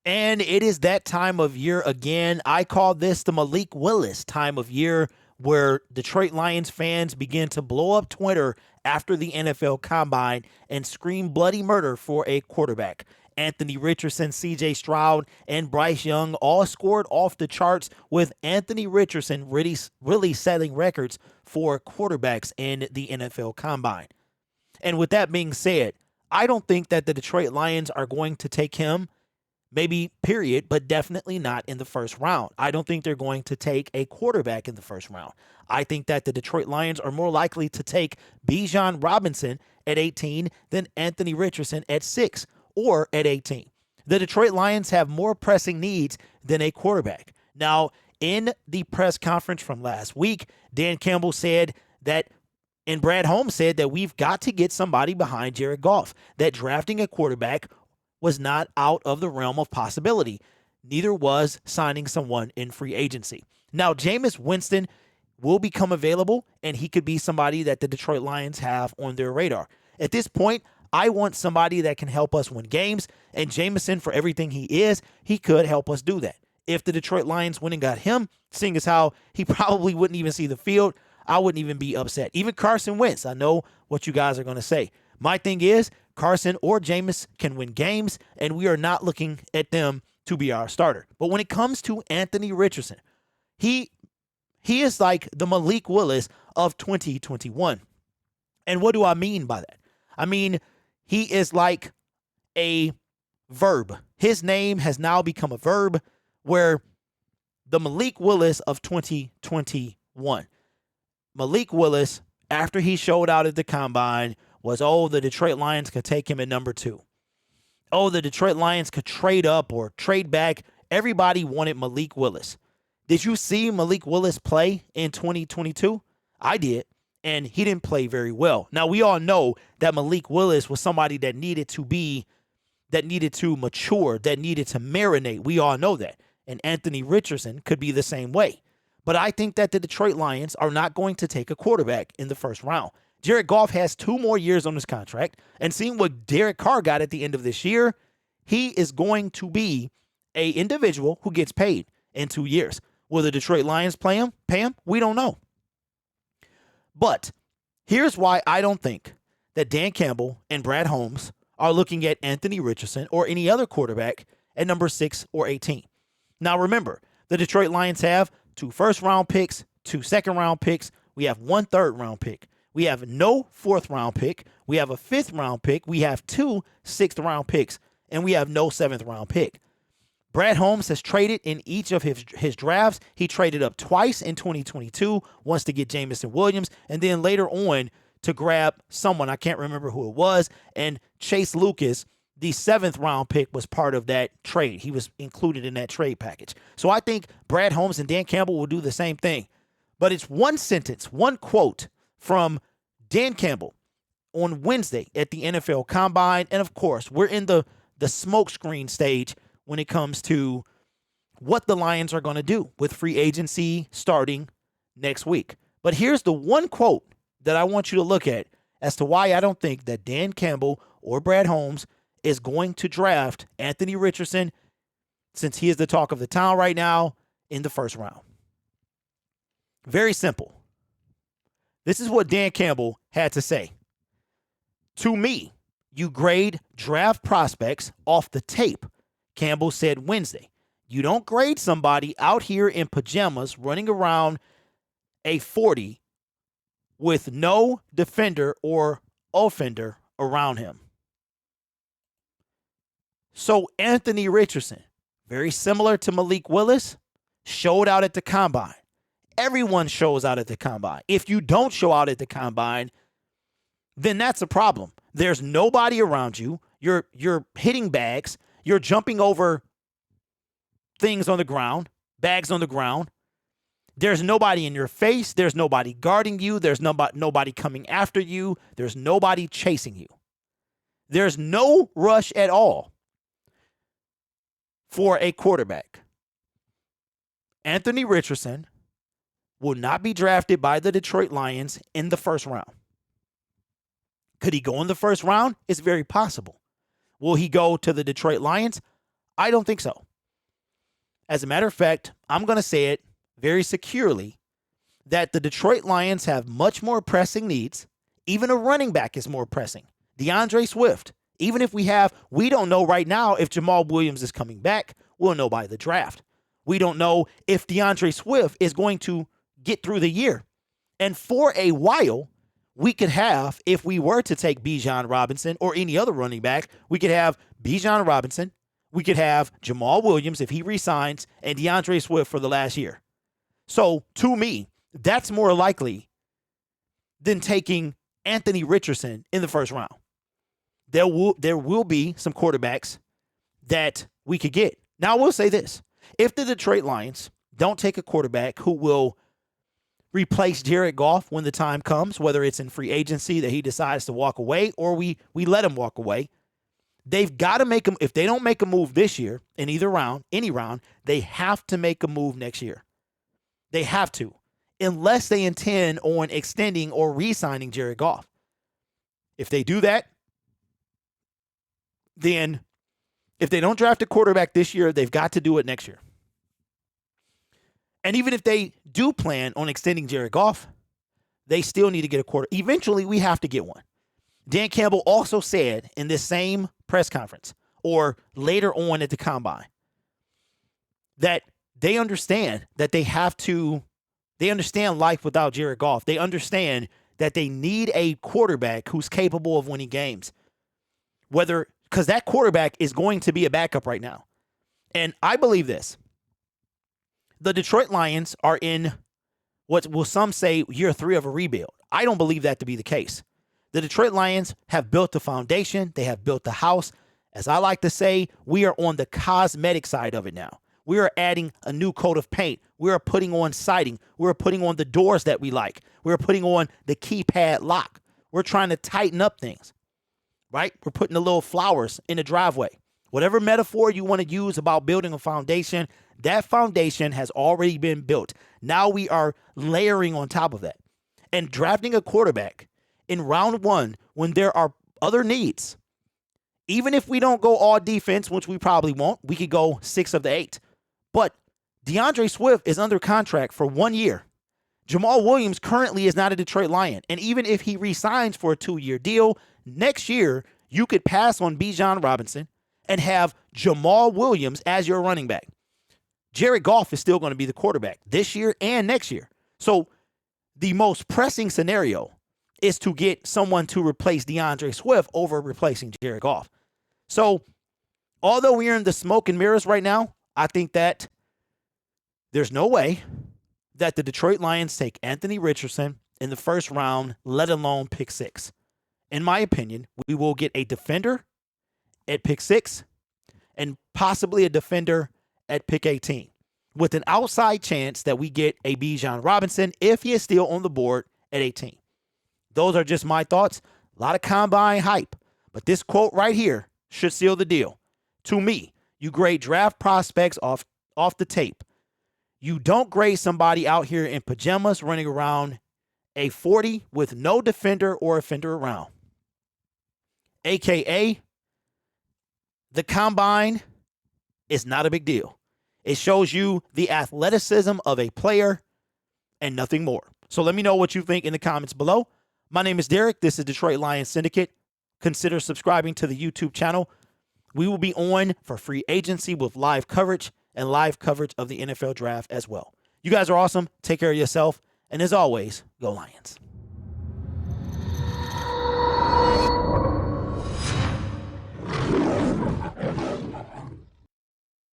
And it is that time of year again. I call this the Malik Willis time of year, where Detroit Lions fans begin to blow up Twitter after the NFL Combine and scream bloody murder for a quarterback. Anthony Richardson, CJ Stroud, and Bryce Young all scored off the charts, with Anthony Richardson really setting records for quarterbacks in the NFL Combine. And with that being said, I don't think that the Detroit Lions are going to take him, maybe period, but definitely not in the first round. I don't think they're going to take a quarterback in the first round. I think that the Detroit Lions are more likely to take Bijan Robinson at 18 than Anthony Richardson at 6 or at 18. The Detroit Lions have more pressing needs than a quarterback. Now, in the press conference from last week, Dan Campbell said that, and Brad Holmes said that we've got to get somebody behind Jared Goff, that drafting a quarterback was not out of the realm of possibility. Neither was signing someone in free agency. Now, Jameis Winston will become available, and he could be somebody that the Detroit Lions have on their radar. At this point, I want somebody that can help us win games, and Jameson, for everything he is, he could help us do that. If the Detroit Lions went and got him, seeing as how he probably wouldn't even see the field, I wouldn't even be upset. Even Carson Wentz, I know what you guys are going to say. My thing is, Carson or Jameis can win games, and we are not looking at them to be our starter. But when it comes to Anthony Richardson, he is like the Malik Willis of 2021. And what do I mean by that? I mean, he is like a verb. His name has now become a verb, where the Malik Willis of 2021. Malik Willis, after he showed out at the Combine, was, the Detroit Lions could take him at number 2. The Detroit Lions could trade up or trade back. Everybody wanted Malik Willis. Did you see Malik Willis play in 2022? I did, and he didn't play very well. Now, we all know that Malik Willis was somebody that needed to mature, that needed to marinate. We all know that. And Anthony Richardson could be the same way. But I think that the Detroit Lions are not going to take a quarterback in the first round. Jared Goff has 2 more years on his contract, and seeing what Derek Carr got at the end of this year, he is going to be a individual who gets paid in 2 years. Will the Detroit Lions pay him? We don't know. But here's why I don't think that Dan Campbell and Brad Holmes are looking at Anthony Richardson or any other quarterback at number 6 or 18. Now remember, the Detroit Lions have 2 first-round picks, 2 second-round picks. We have 1 third-round pick. We have no 4th-round pick. We have a 5th-round pick. We have 2 6th-round picks. And we have no 7th-round pick. Brad Holmes has traded in each of his drafts. He traded up twice in 2022, once to get Jameson Williams, and then later on to grab someone, I can't remember who it was, and Chase Lucas, the 7th-round pick, was part of that trade. He was included in that trade package. So I think Brad Holmes and Dan Campbell will do the same thing. But it's one sentence, one quote from Dan Campbell on Wednesday at the NFL Combine. And of course, we're in the smokescreen stage when it comes to what the Lions are going to do with free agency starting next week. But here's the one quote that I want you to look at as to why I don't think that Dan Campbell or Brad Holmes is going to draft Anthony Richardson, since he is the talk of the town right now, in the first round. Very simple. This is what Dan Campbell had to say. To me, you grade draft prospects off the tape, Campbell said Wednesday. You don't grade somebody out here in pajamas running around a 40 with no defender or offender around him. So Anthony Richardson, very similar to Malik Willis, showed out at the Combine. Everyone shows out at the Combine. If you don't show out at the Combine, then that's a problem. There's nobody around you. You're hitting bags. You're jumping over things on the ground, bags on the ground. There's nobody in your face. There's nobody guarding you. There's nobody coming after you. There's nobody chasing you. There's no rush at all for a quarterback. Anthony Richardson will not be drafted by the Detroit Lions in the first round. Could he go in the first round? It's very possible. Will he go to the Detroit Lions? I don't think so. As a matter of fact, I'm going to say it very securely that the Detroit Lions have much more pressing needs. Even a running back is more pressing. DeAndre Swift, even if we don't know right now if Jamal Williams is coming back. We'll know by the draft. We don't know if DeAndre Swift is going to get through the year. And for a while, we could have, if we were to take Bijan Robinson or any other running back, we could have Bijan Robinson, we could have Jamal Williams if he resigns, and DeAndre Swift for the last year. So, to me, that's more likely than taking Anthony Richardson in the first round. There will be some quarterbacks that we could get. Now, I will say this. If the Detroit Lions don't take a quarterback who will replace Jared Goff when the time comes, whether it's in free agency that he decides to walk away or we let him walk away, they've got to make him. If they don't make a move this year in any round, they have to make a move next year. They have to, unless they intend on extending or re-signing Jared Goff. If they do that, then if they don't draft a quarterback this year, they've got to do it next year. And even if they do plan on extending Jared Goff, they still need to get a quarter. Eventually, we have to get one. Dan Campbell also said in this same press conference or later on at the combine that they understand that they understand life without Jared Goff. They understand that they need a quarterback who's capable of winning games. Because that quarterback is going to be a backup right now. And I believe this. The Detroit Lions are in what will some say year 3 of a rebuild. I don't believe that to be the case. The Detroit Lions have built the foundation. They have built the house. As I like to say, we are on the cosmetic side of it now. We are adding a new coat of paint. We are putting on siding. We're putting on the doors that we like. We're putting on the keypad lock. We're trying to tighten up things, right? We're putting the little flowers in the driveway. Whatever metaphor you want to use about building a foundation, that foundation has already been built. Now we are layering on top of that. And drafting a quarterback in round 1 when there are other needs, even if we don't go all defense, which we probably won't, we could go 6 of the 8. But DeAndre Swift is under contract for 1 year. Jamal Williams currently is not a Detroit Lion. And even if he re-signs for a 2-year deal, next year you could pass on Bijan Robinson and have Jamal Williams as your running back. Jared Goff is still going to be the quarterback this year and next year. So the most pressing scenario is to get someone to replace DeAndre Swift over replacing Jared Goff. So although we're in the smoke and mirrors right now, I think that there's no way that the Detroit Lions take Anthony Richardson in the first round, let alone pick 6. In my opinion, we will get a defender at pick 6 and possibly a defender at pick 18 with an outside chance that we get a Bijan Robinson if he is still on the board at 18. Those are just my thoughts. A lot of combine hype, but this quote right here should seal the deal. To me, you grade draft prospects off the tape. You don't grade somebody out here in pajamas running around a 40 with no defender or offender around. AKA, the combine is not a big deal. It shows you the athleticism of a player and nothing more. So let me know what you think in the comments below. My name is Derek. This is Detroit Lions Syndicate. Consider subscribing to the YouTube channel. We will be on for free agency with live coverage and live coverage of the NFL draft as well. You guys are awesome. Take care of yourself. And as always, go Lions.